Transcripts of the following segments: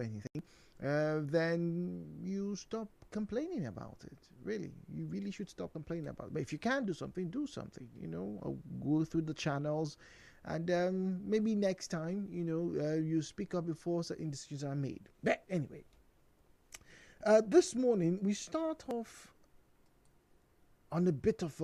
anything, then you stop complaining about it. Really, you really should stop complaining about it. But if you can do something, do something. Or go through the channels, and maybe next time, you speak up before certain decisions are made. But anyway, this morning we start off on a bit of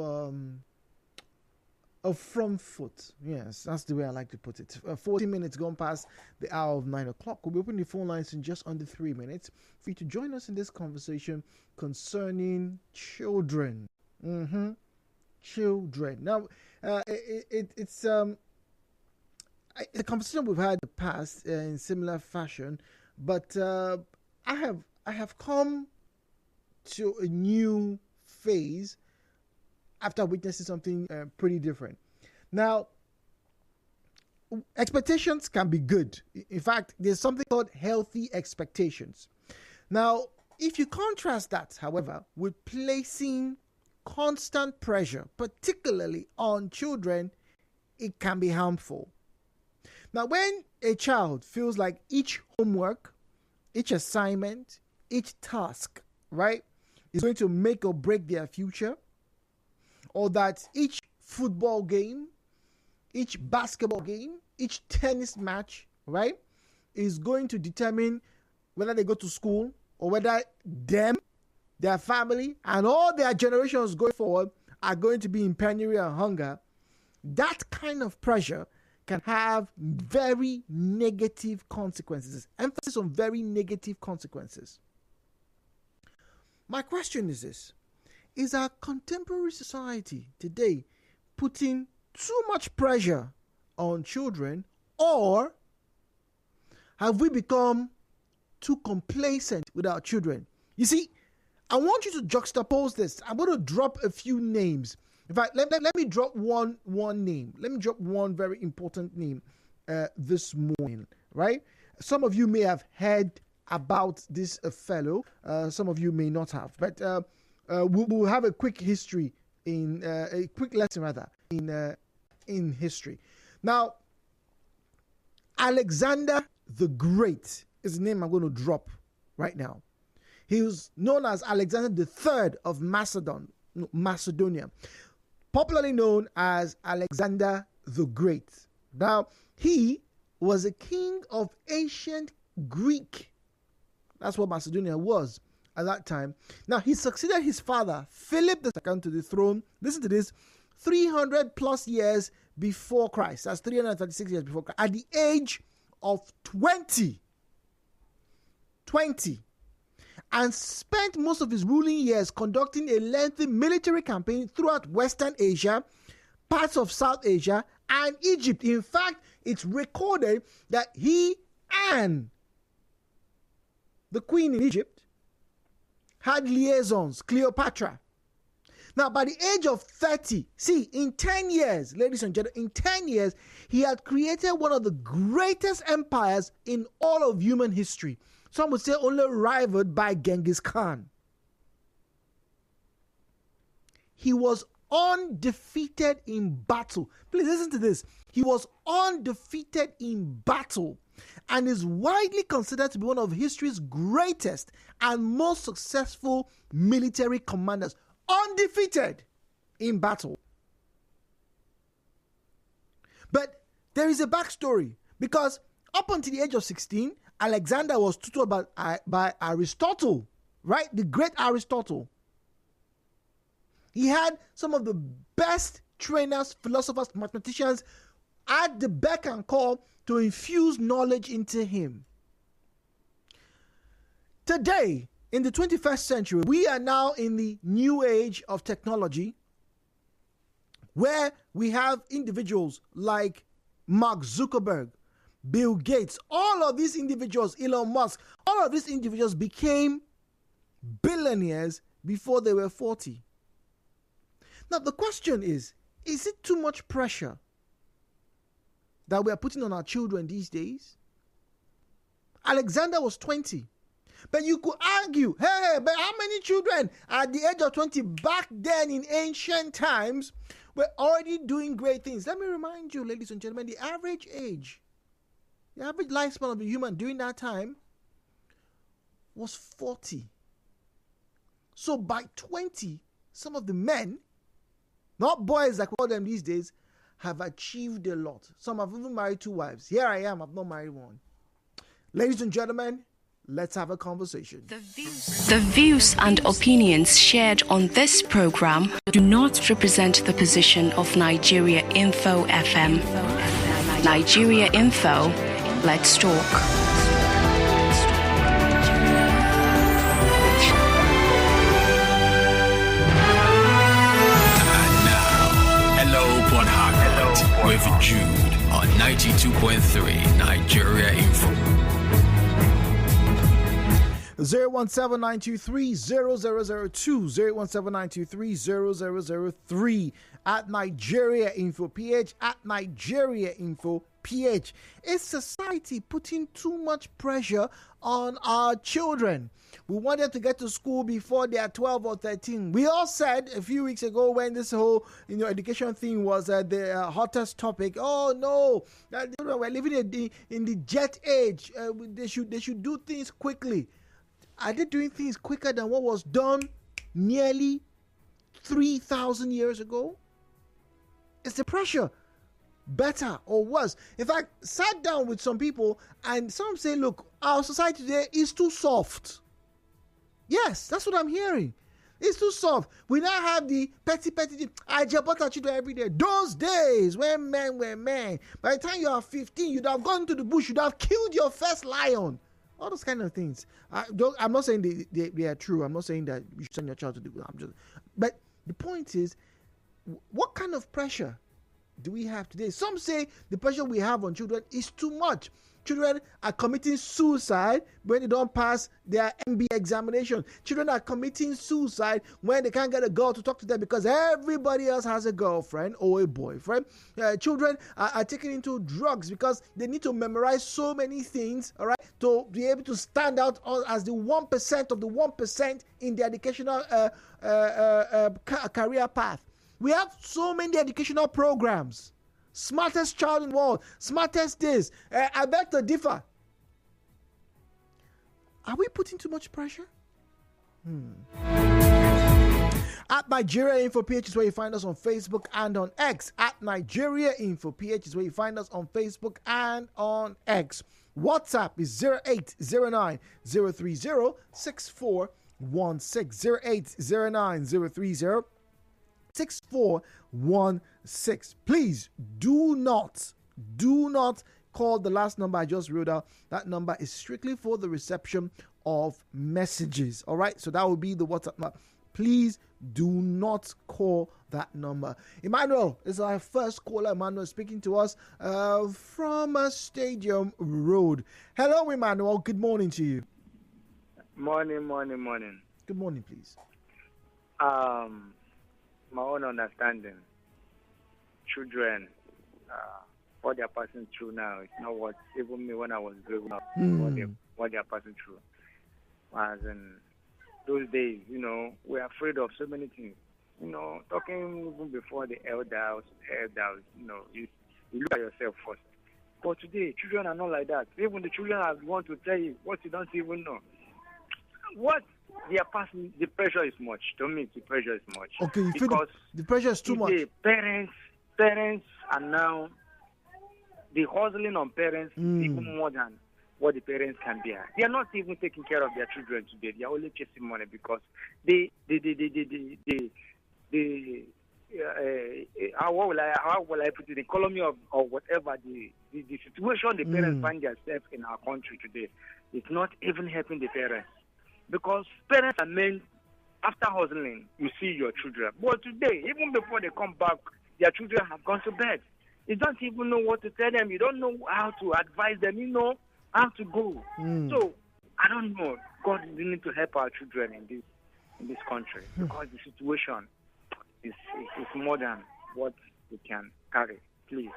a front foot. Yes, that's the way I like to put it. 40 minutes gone past the hour of 9 o'clock. We'll be opening the phone lines in just under 3 minutes for you to join us in this conversation concerning children. Children. Now, it's a conversation we've had in the past in similar fashion, but I have come to a new phase after witnessing something pretty different. Now, expectations can be good. In fact, there's something called healthy expectations. Now, if you contrast that, however, with placing constant pressure, particularly on children, it can be harmful. Now, when a child feels like each homework, each assignment, each task, right, is going to make or break their future, or that each football game, each basketball game, each tennis match, right, is going to determine whether they go to school or whether them, their family, and all their generations going forward are going to be in penury and hunger, that kind of pressure can have very negative consequences. Emphasis on very negative consequences. My question is this. Is our contemporary society today putting too much pressure on children, or have we become too complacent with our children? You see, I want you to juxtapose this. I'm going to drop a few names. In fact, let me drop one name. Let me drop one very important name this morning, right? Some of you may have heard about this fellow. Some of you may not have. But we'll have a quick history a quick lesson rather in history. Now, Alexander the Great is the name I'm going to drop right now. He was known as Alexander the Third of Macedonia, popularly known as Alexander the Great. Now, he was a king of ancient Greek. That's what Macedonia was at that time. Now, he succeeded his father, Philip II, to the throne. Listen to this, 300 plus years before Christ. That's 336 years before Christ. At the age of 20. And spent most of his ruling years conducting a lengthy military campaign throughout Western Asia, parts of South Asia, and Egypt. In fact, it's recorded that he and the queen in Egypt had liaisons, Cleopatra. Now, by the age of 30, see, in 10 years, ladies and gentlemen, in 10 years, he had created one of the greatest empires in all of human history. Some would say only rivaled by Genghis Khan. He was undefeated in battle. Please listen to this. He was undefeated in battle and is widely considered to be one of history's greatest and most successful military commanders. Undefeated in battle. But there is a backstory, because up until the age of 16, Alexander was tutored by Aristotle, right? The great Aristotle. He had some of the best trainers, philosophers, mathematicians at the beck and call to infuse knowledge into him. Today, in the 21st century, we are now in the new age of technology, where we have individuals like Mark Zuckerberg, Bill Gates, all of these individuals, Elon Musk, all of these individuals became billionaires before they were 40. Now, the question is it too much pressure that we are putting on our children these days? Alexander was 20. But you could argue, hey, but how many children at the age of 20 back then in ancient times were already doing great things? Let me remind you, ladies and gentlemen, the average lifespan of a human during that time was 40. So by 20, some of the men, not boys like we call them these days, have achieved a lot. Some have even married 2 wives. Here I am, I've not married one. Ladies and gentlemen, let's have a conversation. The views and opinions shared on this program do not represent the position of Nigeriainfo FM. Nigeriainfo, let's talk. With Jude on 92.3 Nigeriainfo. 017-923-0002, 017-923-0003 at Nigeriainfo PH, at Nigeriainfo PH. Is society putting too much pressure on our children? We want them to get to school before they are 12 or 13. We all said a few weeks ago when this whole education thing was the hottest topic. Oh no, we're living in the jet age. They should do things quickly. Are they doing things quicker than what was done nearly 3,000 years ago? Is the pressure better or worse? In fact, sat down with some people and some say, look, our society today is too soft. Yes, that's what I'm hearing. It's too soft. We now have the petty. I jabot our children every day. Those days when men were men. By the time you are 15, you'd have gone to the bush, you'd have killed your first lion. All those kind of things. I'm not saying they are true. I'm not saying that you should send your child to do it. But the point is, what kind of pressure do we have today? Some say the pressure we have on children is too much. Children are committing suicide when they don't pass their MB examination. Children are committing suicide when they can't get a girl to talk to them because everybody else has a girlfriend or a boyfriend. Children are taken into drugs because they need to memorize so many things, all right, to be able to stand out as the 1% of the 1% in the educational career path. We have so many educational programs. Smartest child in the world, smartest this. I beg to differ. Are we putting too much pressure? At Nigeriainfo PH is where you find us on Facebook and on X. At Nigeriainfo PH is where you find us on Facebook and on X. WhatsApp is 0809 030 6416. 0809 030 6416. Please do not call the last number I just wrote out. That number is strictly for the reception of messages. All right, so that will be the WhatsApp number. Please do not call that number. Emmanuel is our first caller. Emmanuel speaking to us from Stadium Road. Hello, Emmanuel. Good morning to you. Morning. Good morning, please. My own understanding, children, what they're passing through now is not what even me when I was growing up, what they're passing through. As in those days, we're afraid of so many things. Talking even before the elders, you look at yourself first. But today, children are not like that. Even the children are want to tell you what you don't even know. What they are passing, the pressure is much. To me, the pressure is much. Okay, you feel the pressure is too much. Parents are now, the hustling on parents is even more than what the parents can bear. They are not even taking care of their children today. They are only chasing money because how will I put it? The economy of whatever the situation the parents find themselves in our country today is not even helping the parents. Because parents are meant, after hustling, you see your children. But today, even before they come back, their children have gone to bed. You don't even know what to tell them. You don't know how to advise them. You know how to go. So, I don't know. God, we need to help our children in this country. Because the situation is more than what we can carry. Please.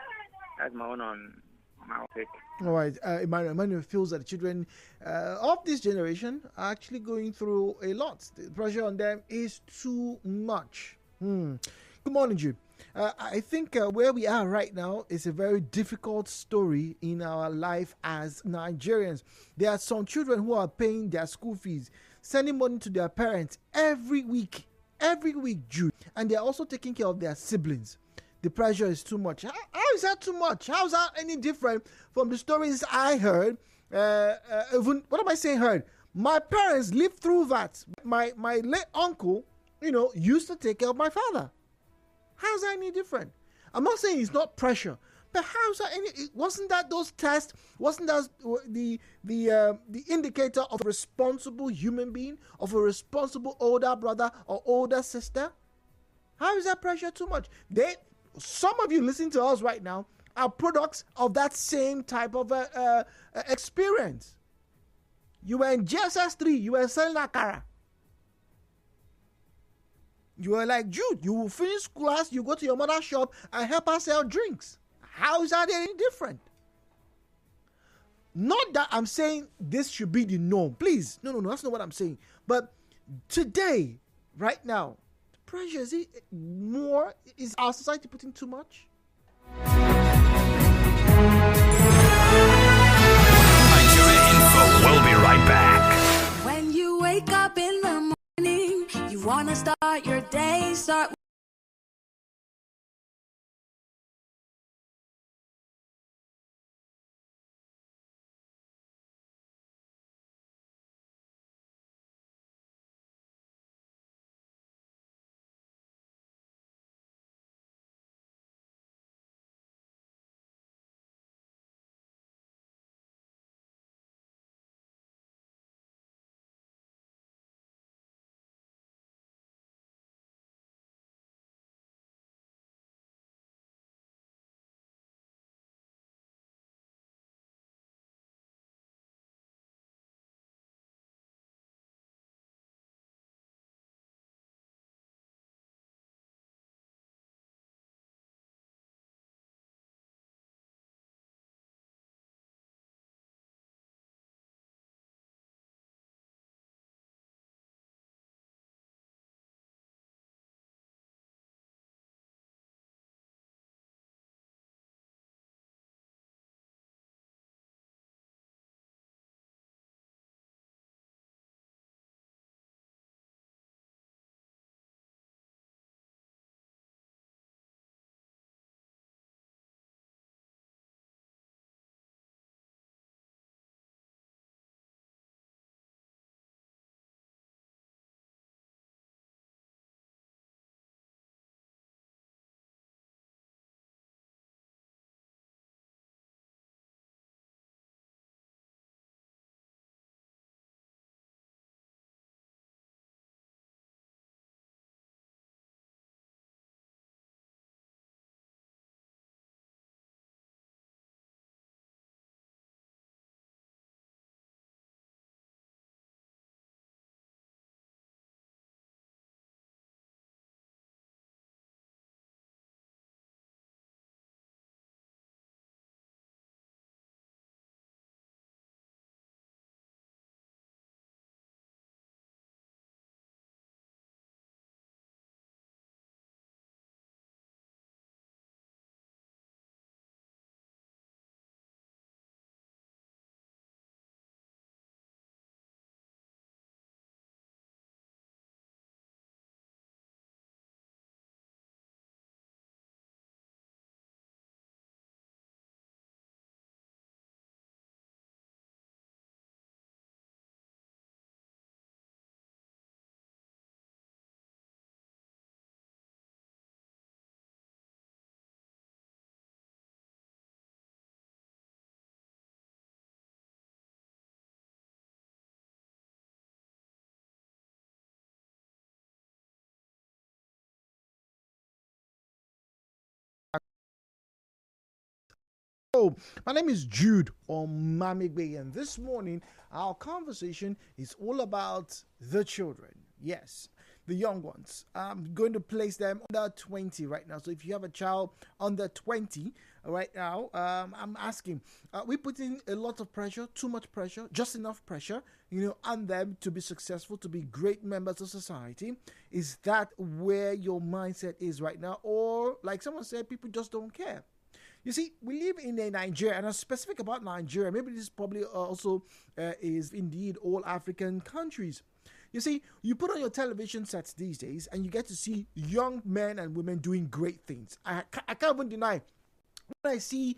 That's my own on my take. All right. Emmanuel feels that the children of this generation are actually going through a lot. The pressure on them is too much. Good morning, Jude. I think where we are right now is a very difficult story in our life as Nigerians. There are some children who are paying their school fees, sending money to their parents every week, Jude, and they're also taking care of their siblings. The pressure is too much. How is that too much? How is that any different from the stories I heard? Even, what am I saying heard? My parents lived through that. My late uncle, used to take care of my father. How's that any different? I'm not saying it's not pressure, but how's that any? Wasn't that those tests? Wasn't that the indicator of a responsible human being, of a responsible older brother or older sister? How is that pressure too much? Some of you listening to us right now are products of that same type of experience. You were in GSS3, you were selling akara. You were like, Jude, you will finish class, you go to your mother's shop and help her sell drinks. How is that any different? Not that I'm saying this should be the norm. Please, no, that's not what I'm saying. But today, right now, the pressure, is it more? Is our society putting too much? Nigeriainfo. We'll be right back. When you wake up in the morning, you want to start your day, start Oh, my name is Jude Omamigbe, and this morning our conversation is all about the children. Yes, the young ones. I'm going to place them under 20 right now. So if you have a child under 20 right now, I'm asking, we putting a lot of pressure, too much pressure, just enough pressure, on them to be successful, to be great members of society? Is that where your mindset is right now? Or like someone said, people just don't care? You see, we live in a Nigeria, and I'm specific about Nigeria. Maybe this probably also is indeed all African countries. You see, you put on your television sets these days, and you get to see young men and women doing great things. I can't even deny. When I see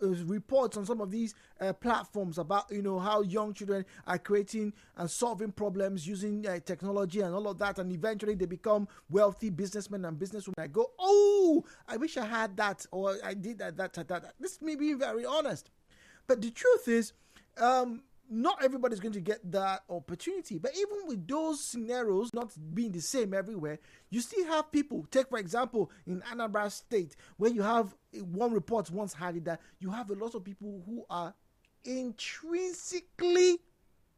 reports on some of these platforms about how young children are creating and solving problems using technology and all of that, and eventually they become wealthy businessmen and businesswomen, I go, oh, I wish I had that, or I did that. This may be very honest, but the truth is, not everybody's going to get that opportunity. But even with those scenarios not being the same everywhere, you still have people. Take, for example, in Anambra State, where you have one report once had it that you have a lot of people who are intrinsically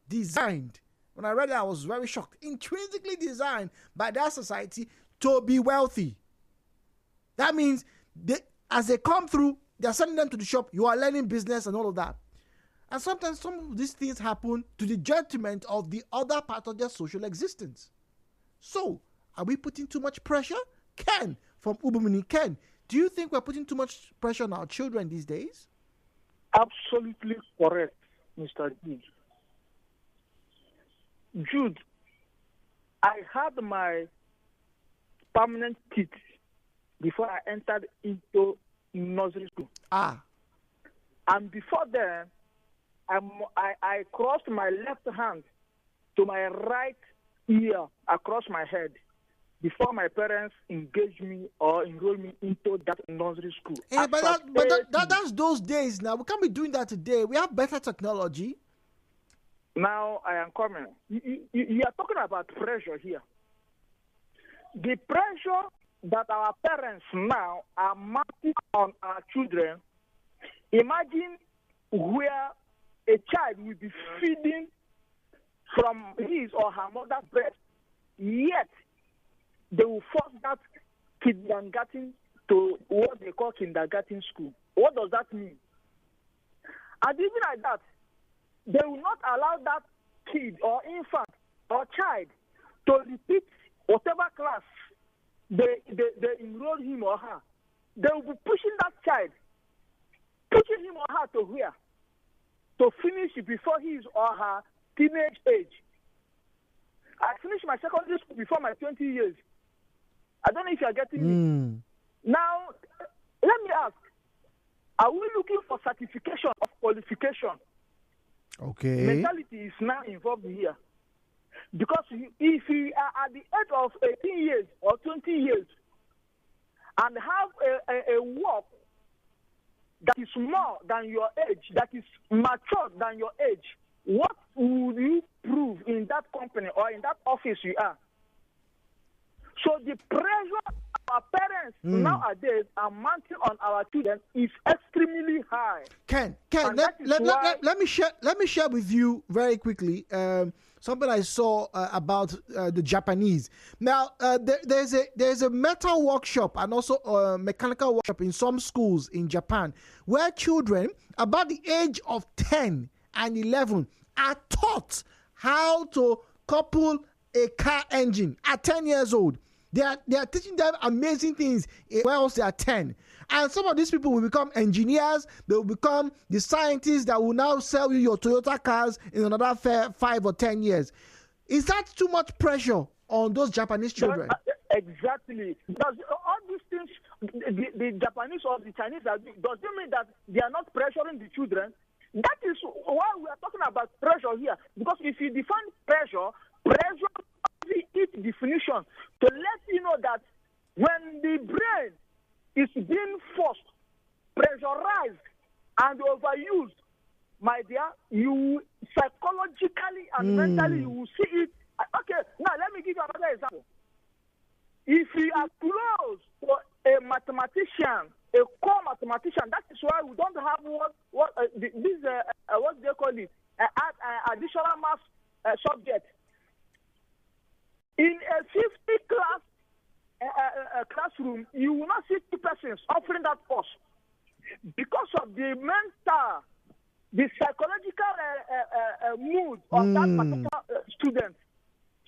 designed. When I read that, I was very shocked. Intrinsically designed by that society to be wealthy. That means as they come through, they're sending them to the shop. You are learning business and all of that. And sometimes some of these things happen to the detriment of the other part of their social existence. So, are we putting too much pressure? Ken from Ubumini. Ken, do you think we're putting too much pressure on our children these days? Absolutely correct, Mr. Jude. Jude, I had my permanent teeth before I entered into nursery school. And before then, I crossed my left hand to my right ear across my head before my parents engaged me or enrolled me into that nursery school. Hey, but that's those days now. We can't be doing that today. We have better technology. Now I am coming. You are talking about pressure here. The pressure that our parents now are mounting on our children. Imagine where a child will be feeding from his or her mother's breast, yet they will force that kindergarten to what they call kindergarten school. What does that mean? And even like that, they will not allow that kid or infant or child to repeat whatever class they enroll him or her. They will be pushing that child, pushing him or her to where? To finish before his or her teenage age. I finished my secondary school before my 20 years. I don't know if you are getting me. Now, let me ask, are we looking for certification of qualification? Okay. Mentality is now involved here. Because if you are at the age of 18 years or 20 years and have a work that is more than your age, that is mature than your age, what would you prove in that company or in that office you are? So the pressure our parents nowadays are mounting on our children is extremely high. Ken, let me share with you very quickly something I saw about the Japanese. Now, there's a metal workshop and also a mechanical workshop in some schools in Japan where children about the age of 10 and 11 are taught how to couple a car engine at 10 years old. They are teaching them amazing things whilst they are 10. And some of these people will become engineers. They will become the scientists that will now sell you your Toyota cars in another 5 or 10 years. Is that too much pressure on those Japanese children? Exactly. Does all these things, the Japanese or the Chinese, does it mean that they are not pressuring the children? That is why we are talking about pressure here. Because if you define pressure its definition to let you know that when the brain is being forced, pressurized, and overused, my dear, you psychologically and mentally you will see it. Okay, now let me give you another example. If you are close to a mathematician, a core mathematician, that is why we don't have what they call it, additional math subject. In a 50 class classroom, you will not see 2 persons offering that course because of the mental, the psychological mood of that particular student.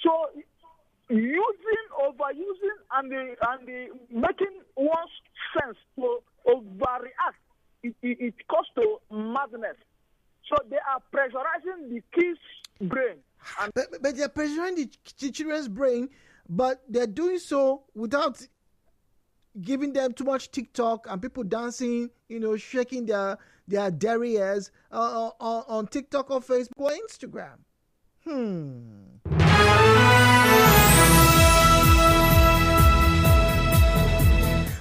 So, overusing, and the making one's sense to overreact, it costs to madness. So they are pressurizing the kids' brain. But they're pressuring the children's brain, but they're doing so without giving them too much TikTok and people dancing, shaking their derrieres on TikTok or Facebook or Instagram.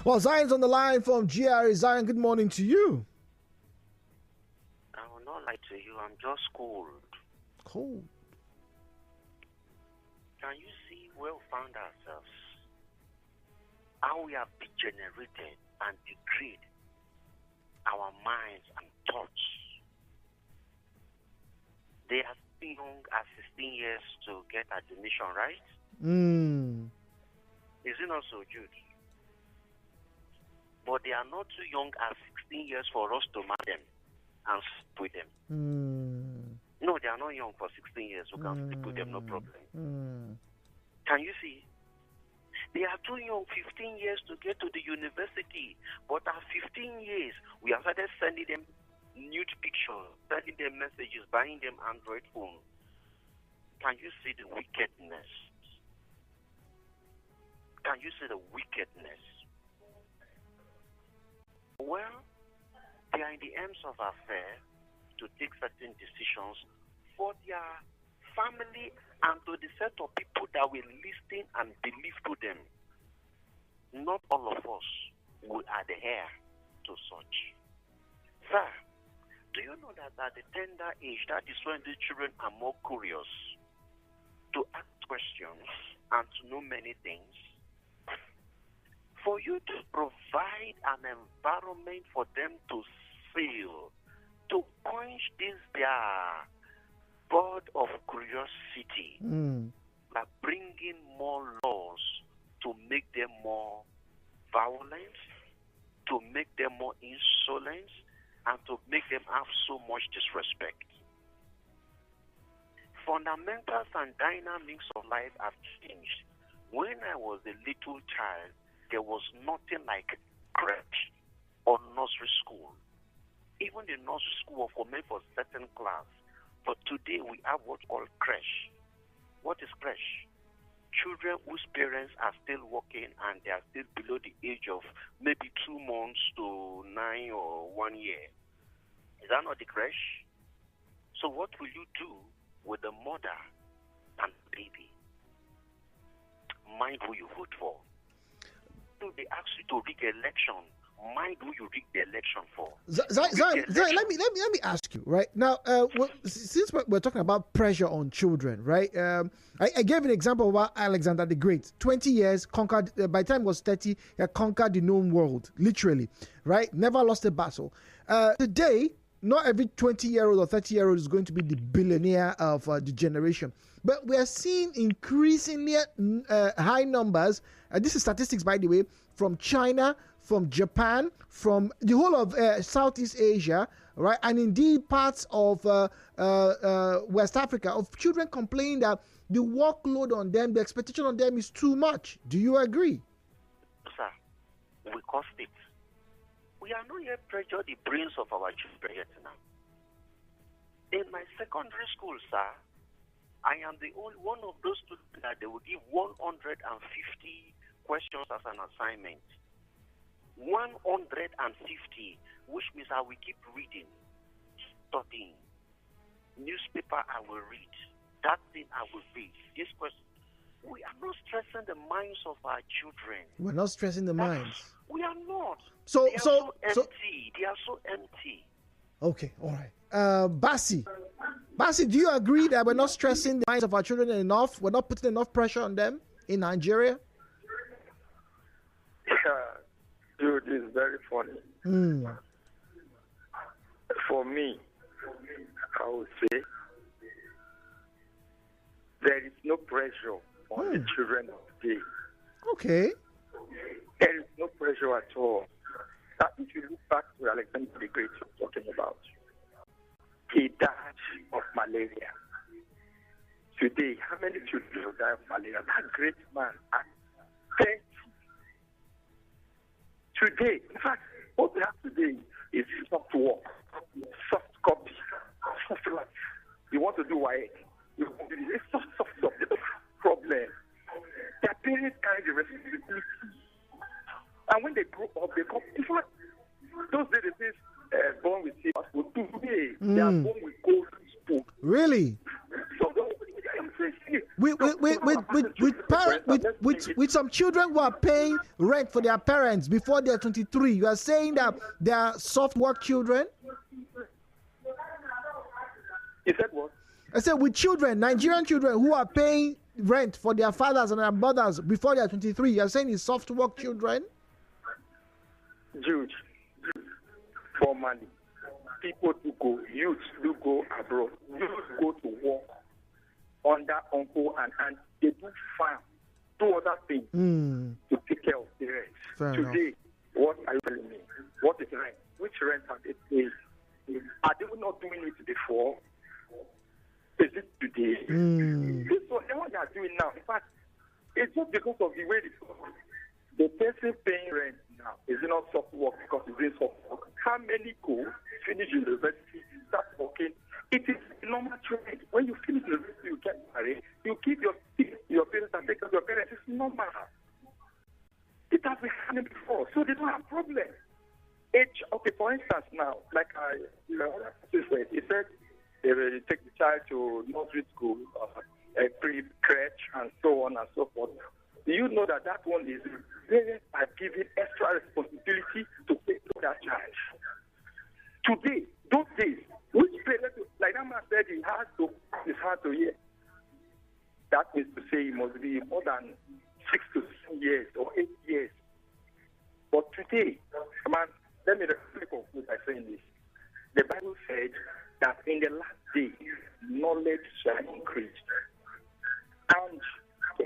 Well, Zion's on the line from GRA. Zion, good morning to you. I will not lie to you. I'm just cold. Cold. Can you see where we found ourselves? How we have degenerated and degraded our minds and thoughts. They are still young at 16 years to get admission, right? Is it not so, Jude? But they are not too young at 16 years for us to marry them and sleep with them. No, they are not young for 16 years. We can sleep with them, no problem. Can you see? They are too young, 15 years to get to the university. But at 15 years, we have started sending them nude pictures, sending them messages, buying them Android phones. Can you see the wickedness? Can you see the wickedness? Well, they are in the arms of affair to take certain decisions for their family and to the set of people that will listen and believe to them. Not all of us will adhere to such. Sir, do you know that at the tender age, that is when the children are more curious to ask questions and to know many things? For you to provide an environment for them to feel, to quench this their bird of curiosity, by bringing more laws to make them more violent, to make them more insolent, and to make them have so much disrespect. Fundamentals and dynamics of life have changed. When I was a little child, there was nothing like crèche or nursery school. Even the nursery school was meant for certain class. But today we have what's called crèche. What is crèche? Children whose parents are still working and they are still below the age of maybe 2 months to 9 or 1 year. Is that not the crèche? So what will you do with the mother and the baby? Mind who you vote for. So they ask you to rig election. Mind who you rig the election for. Zion, let me ask you right now. Since we're talking about pressure on children, right? I gave an example about Alexander the Great. 20 years conquered. By the time he was 30, he had conquered the known world, literally, right? Never lost a battle. Today, not every 20-year-old or 30-year-old is going to be the billionaire of the generation. But we are seeing increasingly high numbers. This is statistics, by the way, from China, from Japan, from the whole of Southeast Asia, right? And indeed parts of West Africa, of children complaining that the workload on them, the expectation on them is too much. Do you agree? Sir, we cost it. We are not yet pressure the brains of our children yet now. In my secondary school, sir, I am the only one of those students that they will give 150 questions as an assignment. 150, which means I will keep reading, studying. Newspaper I will read. That thing I will read. This question. We are not stressing the minds of our children. We're not stressing the minds. We are not. So they are so empty. They are so empty. Okay, all right. Bassi, do you agree that we're not stressing the minds of our children enough? We're not putting enough pressure on them in Nigeria? Dude, it's very funny. For me, I would say there is no pressure on the children of today. Okay. There is no pressure at all. Now, if you look back to Alexander the Great you're talking about, he died of malaria. Today, how many children will die of malaria? That great man at 30. Today, in fact, what we have today is soft work, soft copy, soft life. You want to do why? It's soft stuff. There's no problem. Their parents carry the responsibility. And when they grow up, they come. In fact, those days they say born with silver spoon. Today, they are born with gold spoon. Really? So with some children who are paying rent for their parents before they're 23, you are saying that they are soft work children? You said what? I said with children, Nigerian children who are paying rent for their fathers and their mothers before they are 23, you are saying it's soft work children? Jude, for money, people do go, youths do go abroad, youths go to work under uncle and aunt. They do farm, do other things to take care of parents. Fair Today, enough. what are you telling me? What is rent? Which rent have they paid? Are they not doing it before? Is it today? This is what they are doing now. In fact, it's just because of the way the person paying rent now is not soft work because it's doing soft work. How many go finish university, start working? It is a normal trend. When you finish university, you get married, you keep your parents and take care of your parents. It's normal. It has been happening before, so they don't have problem. Okay, for instance, now, like he said, they will take the child to nursery school, pre-crèche, and so on and so forth. Do you know that one is parents are given extra responsibility to take care of that child? Today, those days, which parents, like that man said, it's hard to hear. That means to say it must be more than 6 to 7 years or 8 years. But today, man, let me conclude by saying this. The Bible said that in the last days, knowledge shall increase. And a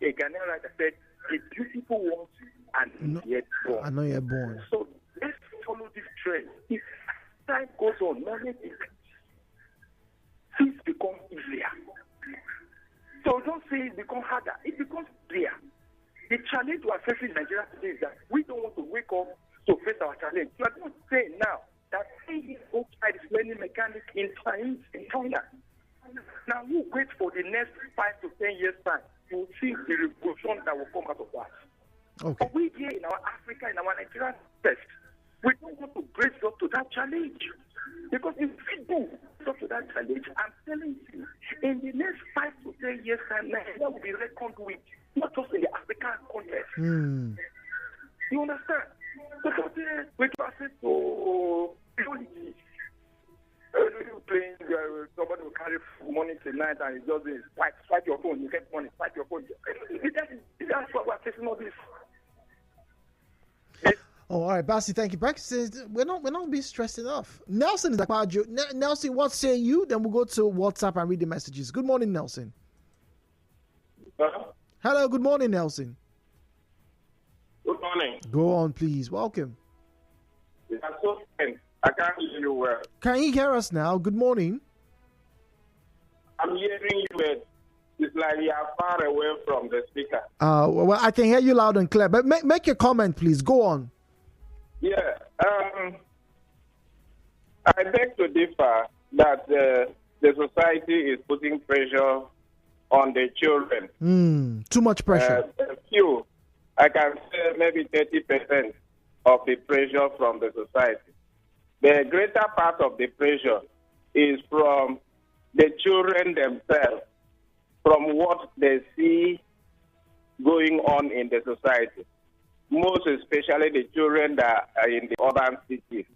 Ghanaian writer said, the beautiful ones are not yet born. I know you're born. So let's follow this trend. If time goes on, knowledge increases. Things become easier. So don't say it becomes harder. It becomes easier. The challenge we are facing in Nigeria today is that we don't want to wake up to face our challenge. You are not saying now that 10-year-old child is learning mechanics in China. Now we wait for the next 5 to 10 years time to see the revolution that will come out of that. Okay. But we here in our Africa, in our Nigerian test, we don't want to brace up to that challenge. Because if we do up to that challenge, I'm telling you, in the next 5 to 10 years time, Nigeria will be reckoned with, not just in the African context. You understand? Because we can access to theology. Playing, somebody will carry money tonight and it just swipe your phone, you get money, swipe your phone. That's what we're facing all this. Oh, all right, Basi, thank you. Back says we're not being stressed enough. Nelson is about you. Nelson, what say you? Then we'll go to WhatsApp and read the messages. Good morning, Nelson. Hello, good morning, Nelson. Good morning. Go on, please. Welcome. I can't hear you well. Can you hear us now? Good morning. I'm hearing you, but it's like you are far away from the speaker. Well, I can hear you loud and clear. But make your comment, please. Go on. Yeah. I beg to differ that the society is putting pressure on the children. Too much pressure. I can say maybe 30% of the pressure from the society. The greater part of the pressure is from the children themselves, from what they see going on in the society, most especially the children that are in the urban cities.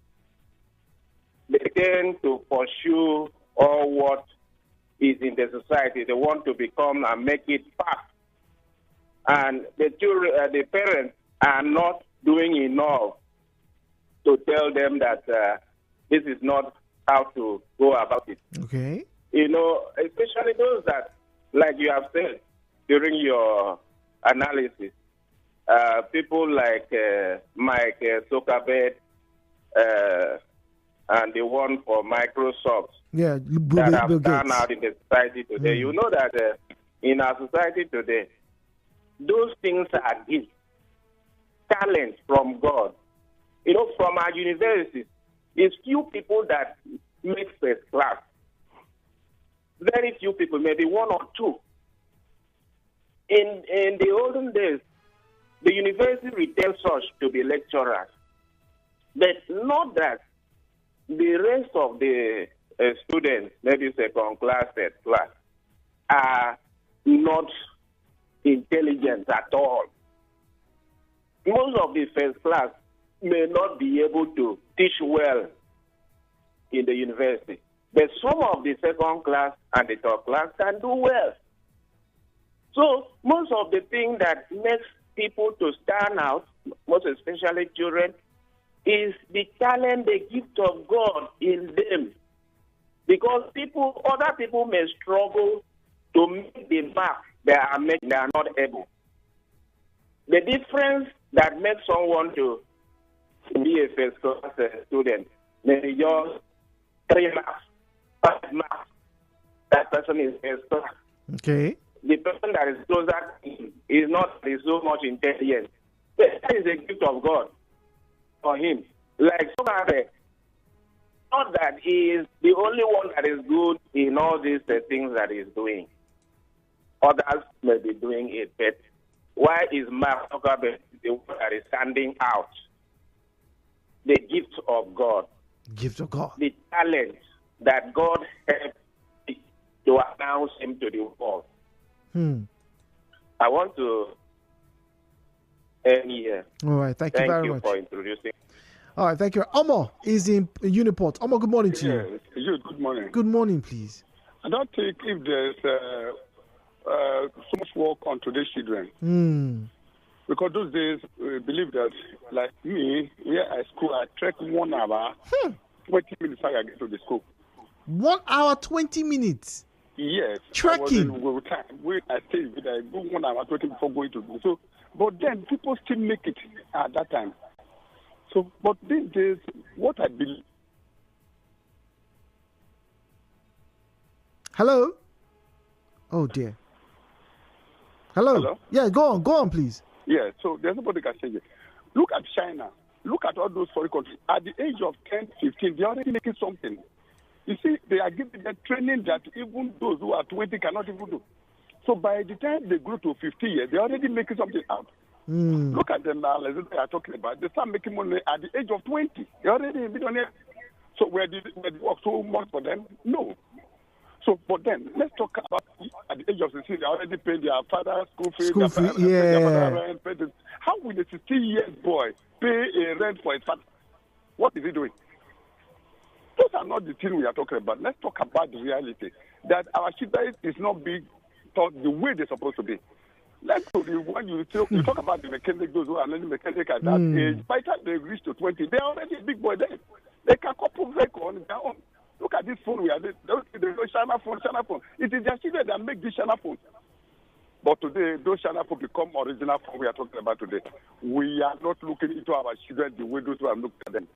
They tend to pursue all what is in the society. They want to become and make it fast. And the children, the parents are not doing enough to tell them that this is not how to go about it. Okay. You know, especially those that, like you have said, during your analysis, people like Mike Zuckerberg and the one for Microsoft that have turned out in the society today. You know that in our society today, those things are gifts, talents from God. You know, from our universities, it's few people that make first class. Very few people, maybe one or two. In the olden days, the university retained such to be lecturers. But not that the rest of the students, maybe second class, third class, are not intelligent at all. Most of the first class may not be able to teach well in the university. But some of the second class and the third class can do well. So most of the thing that makes people to stand out, most especially children, is the talent, the gift of God in them. Because other people may struggle to make the mark they are not able. The difference that makes someone to be a first class student may be just 3 marks, 5 marks. That person is first class. Okay. The person that is closer to him is not so much intelligent. That is a gift of God for him. Like Socrates, not that he is the only one that is good in all these things that he is doing. Others may be doing it, but why is Mark Zuckerberg the one that is standing out? The gift of God. Gift of God. The talent that God helped to announce him to the world. I want to end here. All right, thank you very much. Thank you for introducing. All right, thank you. Omo is in Uniport. Omo, good morning to you. Yes, good morning. Good morning, please. I don't think if there's so much work on today's children. Because those days, we believe that, like me, where I school, I trek 1 hour, 20 minutes I get to the school. 1 hour, 20 minutes? Yes. Trekking? I stay with I go 1 hour, 20 before going to the school. But then people still make it at that time. So, but these days, what I believe. Hello? Oh, dear. Hello? Yeah, go on, please. Yeah, so there's nobody can change it. Look at China. Look at all those foreign countries. At the age of 10, 15, they're already making something. You see, they are giving them training that even those who are 20 cannot even do. So by the time they grow to 50 years, they're already making something out. Look at them now, as they are talking about. They start making money at the age of 20. They're already a billionaire. So where did it work so much for them? No. So, but then, let's talk about at the age of 16, they already paid their father's school fees. How will a 16-year boy pay a rent for his father? What is he doing? Those are not the things we are talking about. Let's talk about the reality, that our children is not being taught the way they're supposed to be. Let's go to when you talk about the mechanic, those who are learning mechanic at that age, by the time they reach to 20, they're already a big boy then. They can couple vehicle on their own. Look at this phone we are doing. The China phone. It is their children that make this China phone. But today, those China phones become original phone we are talking about today. We are not looking into our children the way those who are looking at them.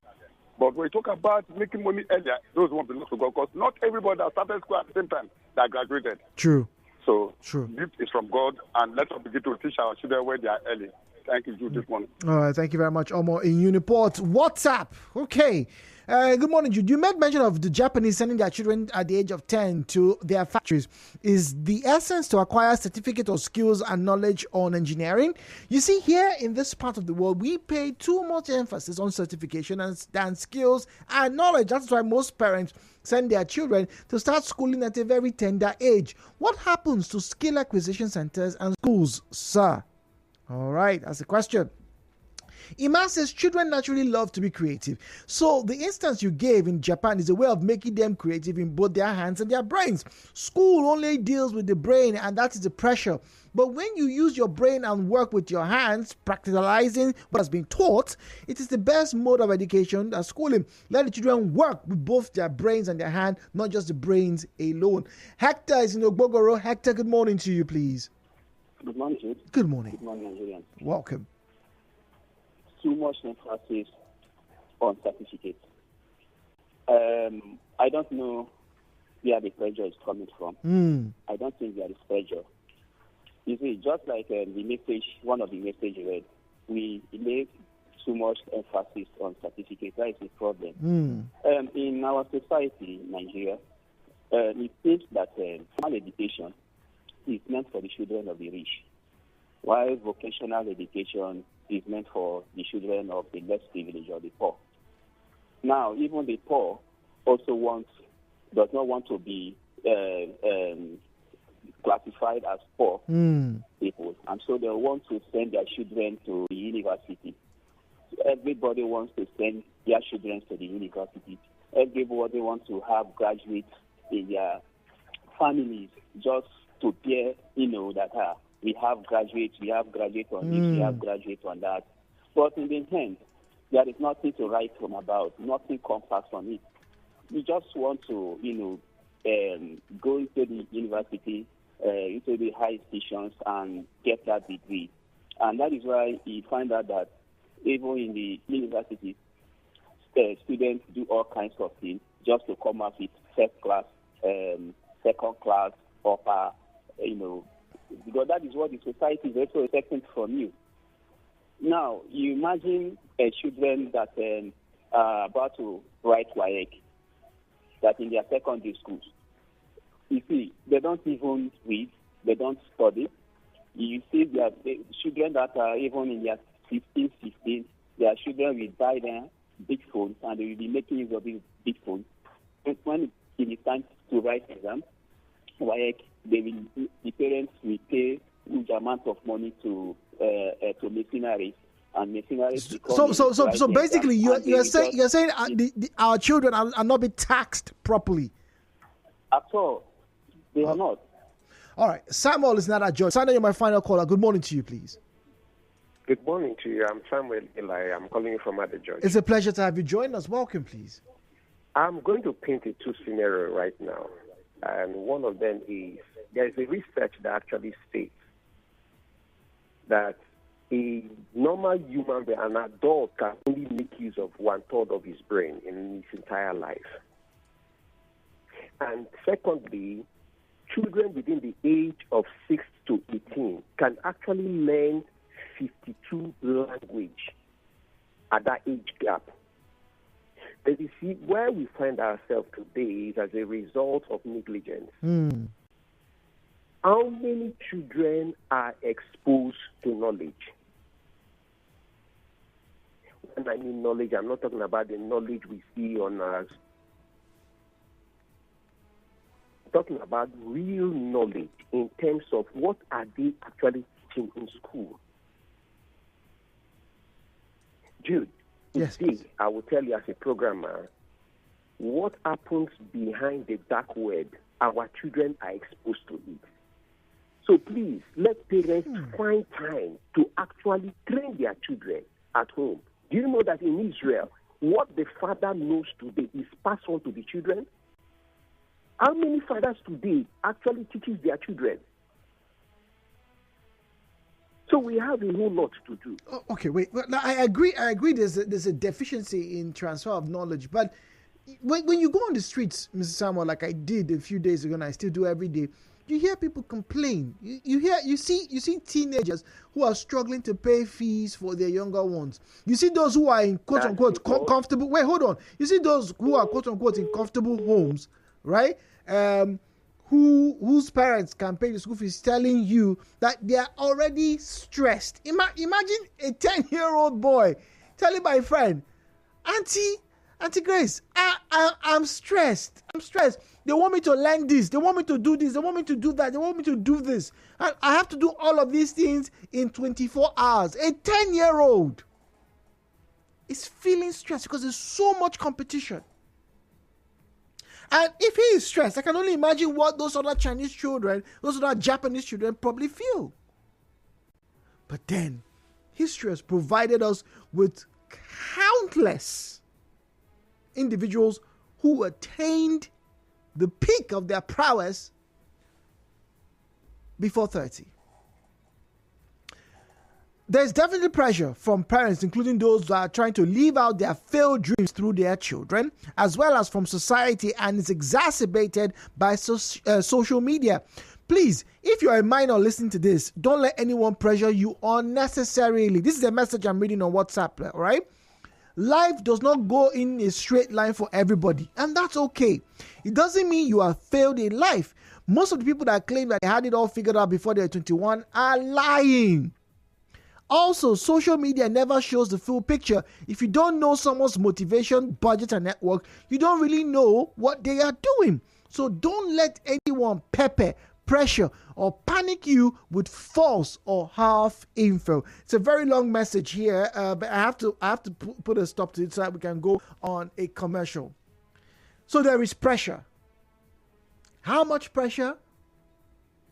But when we talk about making money earlier, those won't belong to God, because not everybody that started school at the same time that graduated. True. So, gift is from God, and let us begin to teach our children where they are early. Thank you, Jude, this morning. All right, thank you very much, Omo in Uniport. WhatsApp. Okay. Good morning, Jude. You made mention of the Japanese sending their children at the age of 10 to their factories. Is the essence to acquire certificate of skills and knowledge on engineering? You see, here in this part of the world, we pay too much emphasis on certification than skills and knowledge. That's why most parents send their children to start schooling at a very tender age. What happens to skill acquisition centers and schools, sir? All right, that's the question. Iman says children naturally love to be creative. So the instance you gave in Japan is a way of making them creative in both their hands and their brains. School only deals with the brain, and that is the pressure. But when you use your brain and work with your hands, practicalizing what has been taught, it is the best mode of education than schooling. Let the children work with both their brains and their hand, not just the brains alone. Hector is in Ogbogoro. Hector, good morning to you, please. Good morning, Jude. Good morning. Good morning, Nigerians. Welcome. Too much emphasis on certificates. I don't know where the pressure is coming from. I don't think there is pressure. You see, just like the message, one of the messages read, we lay too much emphasis on certificates. That is the problem. In our society, Nigeria, it seems that formal education is meant for the children of the rich, while vocational education is meant for the children of the less privileged or the poor. Now, even the poor also does not want to be classified as poor people, and so they want to send their children to the university. Everybody wants to send their children to the university. Everybody wants to have graduates in their families just to bear, that we have graduates on this, we have graduates on that. But in the end, there is nothing to write home about, nothing compact on it. We just want to, go into the university, into the high institutions and get that degree. And that is why you find out that even in the university, students do all kinds of things just to come up with first class, second class, upper, because that is what the society is also expecting from you. Now, you imagine children that are about to write WAEC, that in their secondary schools, you see, they don't even read, they don't study. You see, the children that are even in their 15, 16, their children will buy their big phones and they will be making use of these big phones. And when it is time to write exams, WAEC, the parents will pay huge amount of money to mercenaries, and mercenaries. So basically, you're saying our children are not being taxed properly. At all, they are not. All right, Samuel is not at George. Samuel, you're my final caller. Good morning to you, please. Good morning to you. I'm Samuel Eli. I'm calling you from Ada George. It's a pleasure to have you join us. Welcome, please. I'm going to paint a two scenario right now, and one of them is there is a research that actually states that a normal human being, an adult, can only make use of 1/3 of his brain in his entire life. And secondly, children within the age of 6 to 18 can actually learn 52 language at that age gap. But you see, where we find ourselves today is as a result of negligence. How many children are exposed to knowledge? When I mean knowledge, I'm not talking about the knowledge we see on us. I'm talking about real knowledge in terms of what are they actually teaching in school. Jude, yes, today, I will tell you as a programmer, what happens behind the dark web, our children are exposed to it. So please, let parents find time to actually train their children at home. Do you know that in Israel, what the father knows today is passed on to the children? How many fathers today actually teaches their children? So we have a whole lot to do. Okay, wait. Well, I agree. There's a deficiency in transfer of knowledge, but when you go on the streets, Mr. Samuel, like I did a few days ago, and I still do every day, you hear people complain. You see teenagers who are struggling to pay fees for their younger ones. You see those who are in quote unquote comfortable. Wait, hold on. You see those who are quote unquote in comfortable homes, right? Whose parents can pay the school fees, telling you that they are already stressed. Imagine a 10-year-old boy telling my friend, Auntie Grace, I'm stressed. They want me to learn this. They want me to do this. They want me to do that. They want me to do this. And I have to do all of these things in 24 hours. A 10-year-old is feeling stressed because there's so much competition. And if he is stressed, I can only imagine what those other Chinese children, those other Japanese children probably feel. But then, history has provided us with countless individuals who attained the peak of their prowess before 30. there's definitely pressure from parents, including those that are trying to live out their failed dreams through their children, as well as from society, and it's exacerbated by social media. Please, if you're a minor listening to this, don't let anyone pressure you unnecessarily. This is a message I'm reading on WhatsApp, all right? Life does not go in a straight line for everybody, and that's okay. It doesn't mean you have failed in life. Most of the people that claim that they had it all figured out before they're 21 are lying. Also, social media never shows the full picture. If you don't know someone's motivation, budget, and network, you don't really know what they are doing. So don't let anyone pepper, pressure, or panic you with false or half info. It's a very long message here, but I have to put a stop to it so that we can go on a commercial. So there is pressure. How much pressure?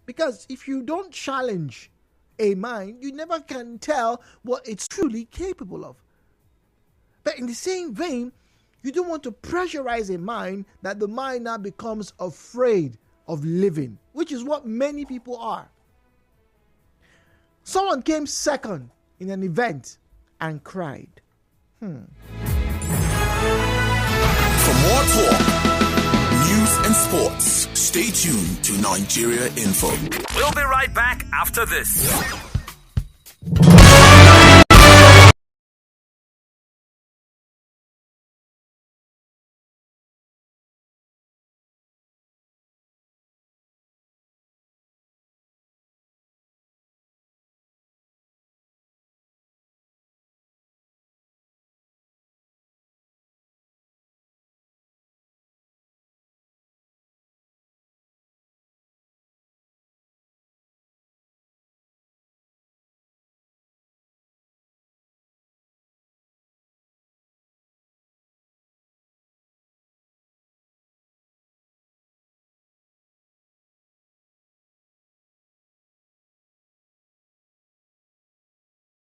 Because if you don't challenge a mind, you never can tell what it's truly capable of. But in the same vein, you don't want to pressurize a mind that the mind now becomes afraid of living, which is what many people are. Someone came second in an event and cried. For more talk, news and sports, stay tuned to Nigeria Info. We'll be right back after this.